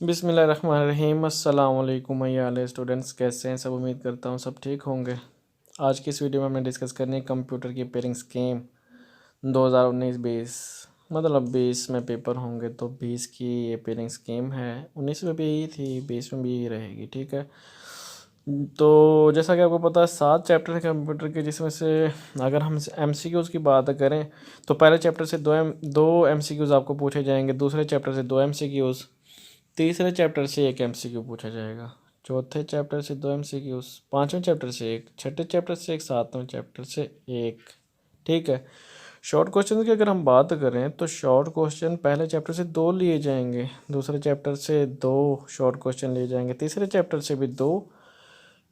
बिस्मिल्लाहिर्रहमानिर्रहीम। अस्सलाम वालेकुम याले स्टूडेंट्स, कैसे हैं सब? उम्मीद करता हूँ सब ठीक होंगे। आज की इस वीडियो में हमने डिस्कस करनी है कंप्यूटर की पेयरिंग स्कीम 2019-20, मतलब 20 में पेपर होंगे तो 20 की ये पेयरिंग स्कीम है। 19 में भी थी, 20 में भी रहेगी, ठीक है। तो जैसा कि आपको पता है 7 चैप्टर है कंप्यूटर के, जिसमें से अगर हम MCQs की बात करें तो पहले चैप्टर से दो MCQs आपको पूछे जाएंगे, दूसरे चैप्टर से 2 MCQs, तीसरे चैप्टर से 1 MCQ पूछा जाएगा, चौथे चैप्टर से 2 MCQs, पाँचवें चैप्टर से 1, छठे चैप्टर से 1, सातवें चैप्टर से 1, ठीक है। शॉर्ट क्वेश्चन की अगर हम बात करें तो शॉर्ट क्वेश्चन पहले चैप्टर से 2 लिए जाएंगे, दूसरे चैप्टर से 2 शॉर्ट क्वेश्चन लिए जाएंगे, तीसरे चैप्टर से भी 2,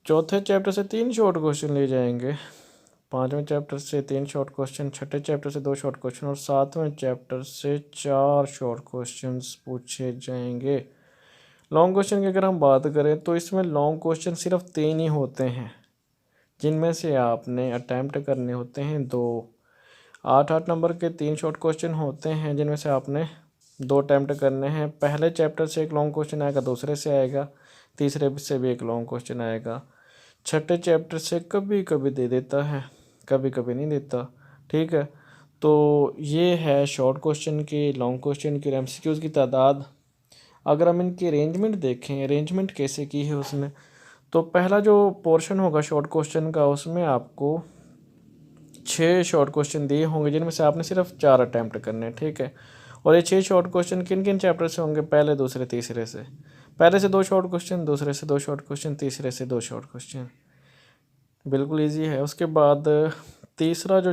चौथे चैप्टर से 3 शॉर्ट क्वेश्चन लिए जाएंगे, पाँचवें चैप्टर से 3 शॉर्ट क्वेश्चन, छठे चैप्टर से 2 शॉर्ट क्वेश्चन और सातवें चैप्टर से 4 शॉर्ट क्वेश्चन पूछे जाएंगे। लॉन्ग क्वेश्चन की अगर हम बात करें तो इसमें लॉन्ग क्वेश्चन सिर्फ 3 ही होते हैं, जिनमें से आपने अटैम्प्ट करने होते हैं 2। 8-8 नंबर के 3 शॉर्ट क्वेश्चन होते हैं, जिनमें से आपने 2 अटैम्प्ट करने हैं। पहले चैप्टर से 1 लॉन्ग क्वेश्चन आएगा, दूसरे से आएगा, तीसरे से भी 1 लॉन्ग क्वेश्चन आएगा, छठे चैप्टर से कभी कभी दे देता है, कभी कभी नहीं देता, ठीक है। तो ये है शॉर्ट क्वेश्चन की, लॉन्ग क्वेश्चन की, MCQs की तादाद। अगर हम इनकी अरेंजमेंट देखें, अरेंजमेंट कैसे की है उसमें, तो पहला जो पोर्शन होगा शॉर्ट क्वेश्चन का, उसमें आपको 6 शॉर्ट क्वेश्चन दिए होंगे, जिनमें से आपने सिर्फ 4 अटैम्प्ट करने हैं, ठीक है। और ये 6 शॉर्ट क्वेश्चन किन किन चैप्टर से होंगे? पहले, दूसरे, तीसरे से। पहले से 2 शॉर्ट क्वेश्चन, दूसरे से 2 शॉर्ट क्वेश्चन, तीसरे से 2 शॉर्ट क्वेश्चन, बिल्कुल ईजी है। उसके बाद तीसरा जो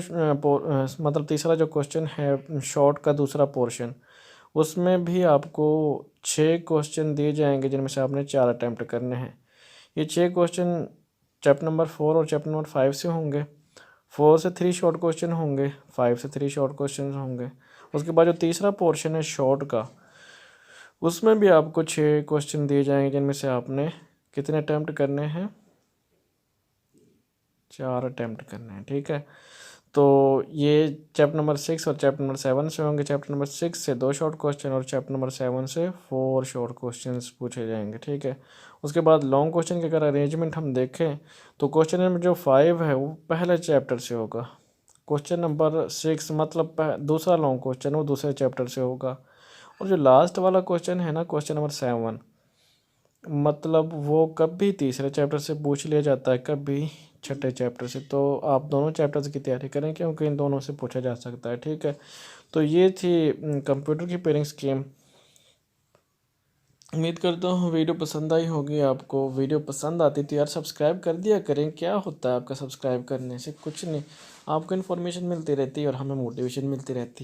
मतलब तीसरा जो क्वेश्चन है शॉर्ट का दूसरा पोर्शन, उसमें भी आपको 6 क्वेश्चन दिए जाएंगे, जिनमें से आपने 4 अटैम्प्ट करने हैं। ये 6 क्वेश्चन चैप्टर नंबर 4 और चैप्टर नंबर 5 से होंगे। 4 से 3 शॉर्ट क्वेश्चन होंगे, 5 से 3 शॉर्ट क्वेश्चन होंगे। उसके बाद जो तीसरा पोर्शन है शॉर्ट का, उसमें भी आपको 6 क्वेश्चन दिए जाएंगे, जिनमें से आपने कितने अटैम्प्ट करने हैं? 4 अटैम्प्ट करने हैं, ठीक है। तो ये चैप्टर नंबर 6 और चैप्टर नंबर 7 से होंगे। चैप्टर नंबर 6 से 2 शॉर्ट क्वेश्चन और चैप्टर नंबर 7 से 4 शॉर्ट क्वेश्चन पूछे जाएंगे, ठीक है। उसके बाद लॉन्ग क्वेश्चन की अगर अरेंजमेंट हम देखें तो क्वेश्चन नंबर जो 5 है वो पहले चैप्टर से होगा। क्वेश्चन नंबर 6 मतलब दूसरा लॉन्ग क्वेश्चन, वो दूसरे चैप्टर से होगा। और जो लास्ट वाला क्वेश्चन है ना, क्वेश्चन नंबर 7, मतलब वो कभी तीसरे चैप्टर से पूछ लिया जाता है, कभी छठे चैप्टर से। तो आप दोनों चैप्टर्स की तैयारी करें, क्योंकि इन दोनों से पूछा जा सकता है, ठीक है। तो ये थी कंप्यूटर की पेयरिंग स्कीम। उम्मीद करता हूँ वीडियो पसंद आई होगी आपको। वीडियो पसंद आती तो यार सब्सक्राइब कर दिया करें। क्या होता है आपका सब्सक्राइब करने से? कुछ नहीं, आपको इन्फॉर्मेशन मिलती रहती है और हमें मोटिवेशन मिलती रहती है।